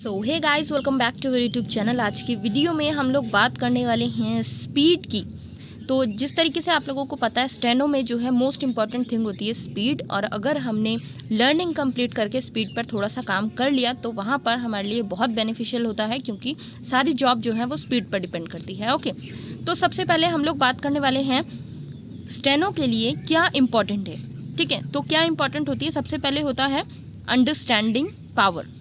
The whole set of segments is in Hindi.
So hey guys, welcome back to our YouTube channel. आज की वीडियो में हम लोग बात करने वाले हैं स्पीड की। तो जिस तरीके से आप लोगों को पता है, स्टेनो में जो है मोस्ट इंपॉर्टेंट थिंग होती है स्पीड। और अगर हमने लर्निंग कंप्लीट करके स्पीड पर थोड़ा सा काम कर लिया तो वहाँ पर हमारे लिए बहुत बेनिफिशियल होता है, क्योंकि सारी जॉब जो है वो स्पीड पर डिपेंड करती है। ओके, तो सबसे पहले हम लोग बात करने वाले हैं स्टेनो के लिए क्या इम्पॉर्टेंट है। ठीक है, तो क्या इम्पॉर्टेंट होती है? सबसे पहले होता है अंडरस्टैंडिंग पावर।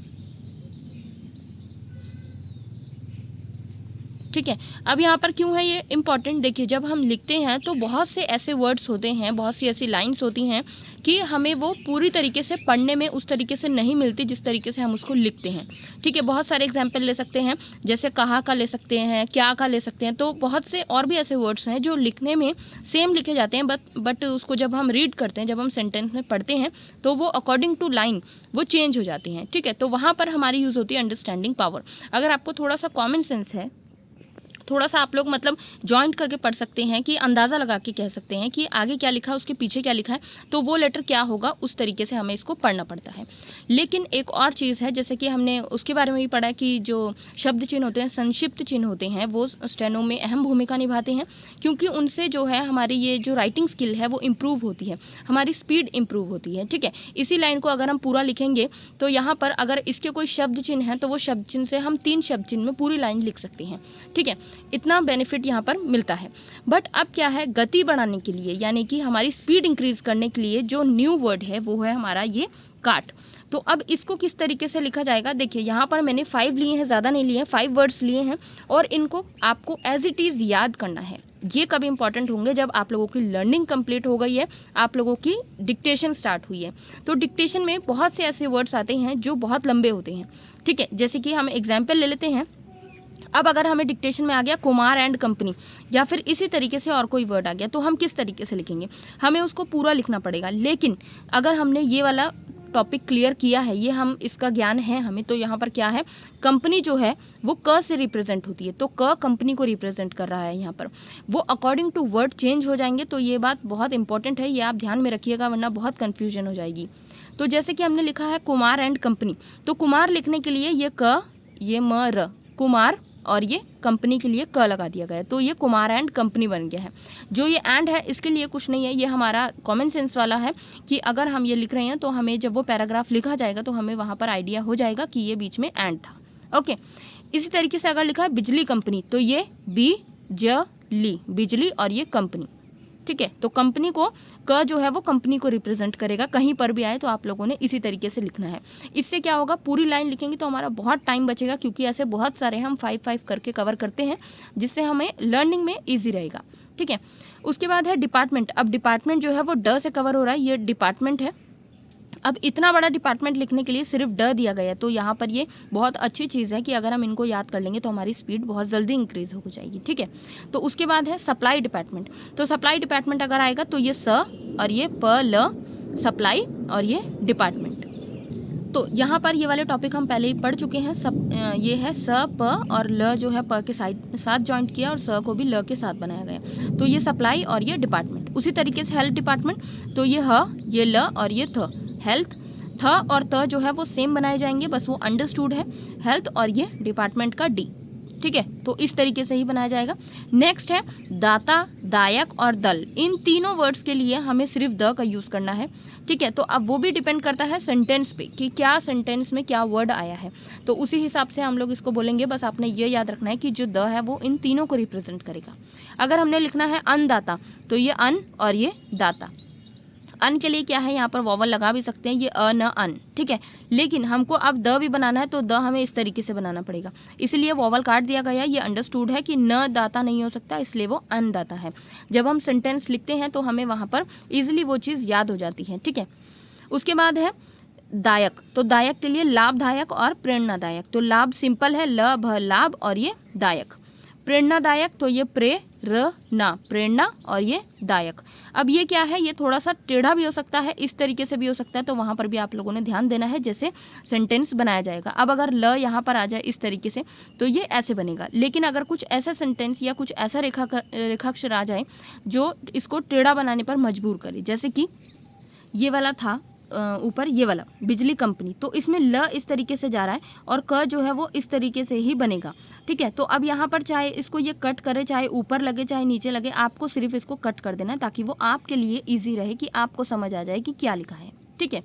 ठीक है, अब यहाँ पर क्यों है ये इम्पॉर्टेंट? देखिए, जब हम लिखते हैं तो बहुत से ऐसे वर्ड्स होते हैं, बहुत सी ऐसी लाइंस होती हैं कि हमें वो पूरी तरीके से पढ़ने में उस तरीके से नहीं मिलती जिस तरीके से हम उसको लिखते हैं। ठीक है, बहुत सारे एग्जाम्पल ले सकते हैं, जैसे कहाँ का ले सकते हैं, क्या का ले सकते हैं। तो बहुत से और भी ऐसे वर्ड्स हैं जो लिखने में सेम लिखे जाते हैं, बट उसको जब हम रीड करते हैं, जब हम सेंटेंस में पढ़ते हैं तो वो अकॉर्डिंग टू लाइन वो चेंज हो जाती हैं। ठीक है, तो वहाँ पर हमारी यूज़ होती है अंडरस्टैंडिंग पावर। अगर आपको थोड़ा सा कॉमन सेंस है, थोड़ा सा आप लोग मतलब जॉइंट करके पढ़ सकते हैं कि अंदाज़ा लगा के कह सकते हैं कि आगे क्या लिखा है, उसके पीछे क्या लिखा है, तो वो लेटर क्या होगा, उस तरीके से हमें इसको पढ़ना पड़ता है। लेकिन एक और चीज़ है, जैसे कि हमने उसके बारे में भी पढ़ा कि जो शब्द चिन्ह होते हैं, संक्षिप्त चिन्ह होते हैं, वो स्टेनो में अहम भूमिका निभाते हैं, क्योंकि उनसे जो है हमारी ये जो राइटिंग स्किल है वो इम्प्रूव होती है, हमारी स्पीड इम्प्रूव होती है। ठीक है, इसी लाइन को अगर हम पूरा लिखेंगे तो यहाँ पर अगर इसके कोई शब्द चिन्ह है तो वो शब्द चिन्ह से हम 3 शब्द चिन्ह में पूरी लाइन लिख सकते हैं। ठीक है, इतना बेनिफिट यहाँ पर मिलता है। बट अब क्या है, गति बढ़ाने के लिए, यानी कि हमारी स्पीड इंक्रीज करने के लिए जो न्यू वर्ड है वो है हमारा ये काट। तो अब इसको किस तरीके से लिखा जाएगा? देखिए, यहाँ पर मैंने 5 लिए हैं, ज़्यादा नहीं लिए हैं, 5 वर्ड्स लिए हैं, और इनको आपको एज इट इज़ याद करना है। ये कब इंपॉर्टेंट होंगे? जब आप लोगों की लर्निंग कंप्लीट हो गई है, आप लोगों की डिक्टेशन स्टार्ट हुई है। तो डिक्टेशन में बहुत से ऐसे वर्ड्स आते हैं जो बहुत लंबे होते हैं। ठीक है, जैसे कि हम एग्जाम्पल ले लेते हैं। अब अगर हमें डिक्टेशन में आ गया कुमार एंड कंपनी, या फिर इसी तरीके से और कोई वर्ड आ गया, तो हम किस तरीके से लिखेंगे? हमें उसको पूरा लिखना पड़ेगा। लेकिन अगर हमने ये वाला टॉपिक क्लियर किया है, ये हम इसका ज्ञान है हमें, तो यहाँ पर क्या है, कंपनी जो है वो क से रिप्रेजेंट होती है, तो क कंपनी को रिप्रेजेंट कर रहा है। यहाँ पर वो अकॉर्डिंग टू वर्ड चेंज हो जाएंगे। तो ये बात बहुत इंपॉर्टेंट है, ये आप ध्यान में रखिएगा, वरना बहुत कन्फ्यूजन हो जाएगी। तो जैसे कि हमने लिखा है कुमार एंड कंपनी, तो कुमार लिखने के लिए ये क, ये म र, कुमार, और ये कंपनी के लिए क लगा दिया गया है, तो ये कुमार एंड कंपनी बन गया है। जो ये एंड है इसके लिए कुछ नहीं है, ये हमारा कॉमन सेंस वाला है कि अगर हम ये लिख रहे हैं तो हमें जब वो पैराग्राफ लिखा जाएगा तो हमें वहाँ पर आइडिया हो जाएगा कि ये बीच में एंड था। ओके, इसी तरीके से अगर लिखा है बिजली कंपनी, तो ये बिजली, बिजली, और ये कंपनी। ठीक है, तो कंपनी को क जो है वो कंपनी को रिप्रेजेंट करेगा, कहीं पर भी आए तो आप लोगों ने इसी तरीके से लिखना है। इससे क्या होगा, पूरी लाइन लिखेंगे तो हमारा बहुत टाइम बचेगा, क्योंकि ऐसे बहुत सारे हम 5 करके कवर करते हैं, जिससे हमें लर्निंग में ईजी रहेगा। ठीक है, उसके बाद है डिपार्टमेंट। अब डिपार्टमेंट जो है वो ड से कवर हो रहा है, ये डिपार्टमेंट है। अब इतना बड़ा डिपार्टमेंट लिखने के लिए सिर्फ ड दिया गया है, तो यहाँ पर ये बहुत अच्छी चीज़ है कि अगर हम इनको याद कर लेंगे तो हमारी स्पीड बहुत जल्दी इंक्रीज हो जाएगी। ठीक है, तो उसके बाद है सप्लाई डिपार्टमेंट। तो सप्लाई डिपार्टमेंट अगर आएगा तो ये स और ये प ल, सप्लाई, और ये डिपार्टमेंट। तो यहाँ पर ये वाले टॉपिक हम पहले ही पढ़ चुके हैं। ये है स, प और ल जो है प के साथ जॉइंट किया, और स को भी ल के साथ बनाया गया, तो ये सप्लाई और ये डिपार्टमेंट। उसी तरीके से हेल्थ डिपार्टमेंट, तो ये ह, ये ल और ये थ, हेल्थ। थ और त जो है वो सेम बनाए जाएंगे, बस वो अंडरस्टूड है, हेल्थ और ये डिपार्टमेंट का डी। ठीक है, तो इस तरीके से ही बनाया जाएगा। नेक्स्ट है दाता, दायक और दल। इन तीनों वर्ड्स के लिए हमें सिर्फ द का यूज़ करना है। ठीक है, तो अब वो भी डिपेंड करता है सेंटेंस पे कि क्या सेंटेंस में क्या वर्ड आया है, तो उसी हिसाब से हम लोग इसको बोलेंगे। बस आपने ये याद रखना है कि जो द है वो इन तीनों को रिप्रेजेंट करेगा। अगर हमने लिखना है अन्नदाता, तो ये अन और ये दाता। अन के लिए क्या है, यहाँ पर वॉवल लगा भी सकते हैं, ये अ न अन। ठीक है, लेकिन हमको अब द भी बनाना है, तो द हमें इस तरीके से बनाना पड़ेगा, इसलिए वॉवल काट दिया गया। ये अंडरस्टूड है कि न दाता नहीं हो सकता, इसलिए वो अन्नदाता है। जब हम सेंटेंस लिखते हैं तो हमें वहाँ पर ईजिली वो चीज़ याद हो जाती है। ठीक है, उसके बाद है दायक। तो दायक के लिए लाभदायक और प्रेरणादायक। तो लाभ सिंपल है, ल भ लाभ, और ये दायक। प्रेरणादायक, तो ये प्रेरणा, प्रेरणा, और ये दायक। अब ये क्या है, ये थोड़ा सा टेढ़ा भी हो सकता है, इस तरीके से भी हो सकता है, तो वहाँ पर भी आप लोगों ने ध्यान देना है जैसे सेंटेंस बनाया जाएगा। अब अगर ल यहाँ पर आ जाए इस तरीके से तो ये ऐसे बनेगा, लेकिन अगर कुछ ऐसा सेंटेंस या कुछ ऐसा रेखाक्षर आ जाए जो इसको टेढ़ा बनाने पर मजबूर करे, जैसे कि ये वाला था ऊपर ये वाला बिजली कंपनी, तो इसमें ल इस तरीके से जा रहा है और क जो है वो इस तरीके से ही बनेगा। ठीक है, तो अब यहाँ पर चाहे इसको ये कट करे, चाहे ऊपर लगे चाहे नीचे लगे, आपको सिर्फ इसको कट कर देना है ताकि वो आपके लिए ईजी रहे कि आपको समझ आ जाए कि क्या लिखा है। ठीक है,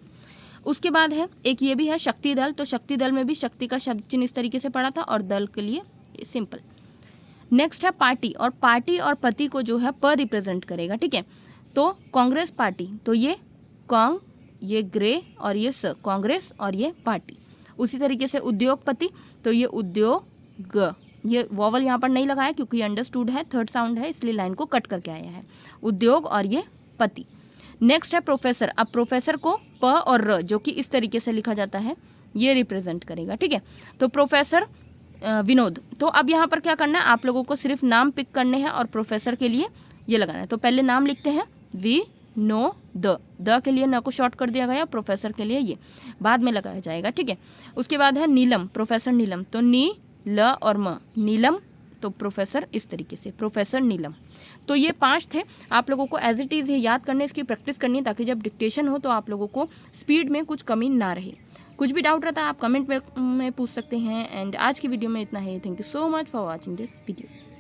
उसके बाद है एक ये भी है शक्ति दल। तो शक्ति दल में भी शक्ति का शब्द चिन्ह इस तरीके से पड़ा था और दल के लिए सिंपल। नेक्स्ट है पार्टी, और पार्टी और पति को जो है प रिप्रेजेंट करेगा। ठीक है, तो कांग्रेस पार्टी, तो ये कांग, ये ग्रे और ये स, कांग्रेस और ये पार्टी। उसी तरीके से उद्योगपति, तो ये उद्योग, ये वॉवल यहाँ पर नहीं लगाया क्योंकि अंडरस्टूड है, थर्ड साउंड है इसलिए लाइन को कट करके आया है, उद्योग और ये पति। नेक्स्ट है प्रोफेसर। अब प्रोफेसर को प और र जो कि इस तरीके से लिखा जाता है ये रिप्रेजेंट करेगा। ठीक है, तो प्रोफेसर विनोद। तो अब यहाँ पर क्या करना है, आप लोगों को सिर्फ नाम पिक करने हैं और प्रोफेसर के लिए ये लगाना है। तो पहले नाम लिखते हैं द के लिए न को शॉर्ट कर दिया गया, प्रोफेसर के लिए ये बाद में लगाया जाएगा। ठीक है, उसके बाद है नीलम, प्रोफेसर नीलम, तो नी ल और म नीलम, तो प्रोफेसर इस तरीके से प्रोफेसर नीलम। तो ये 5 थे, आप लोगों को एज इट इज़ ये याद करने, इसकी प्रैक्टिस करनी है ताकि जब डिक्टेशन हो तो आप लोगों को स्पीड में कुछ कमी ना रहे। कुछ भी डाउट रहता है आप कमेंट में पूछ सकते हैं। एंड आज की वीडियो में इतना ही। Thank you so much for watching this video.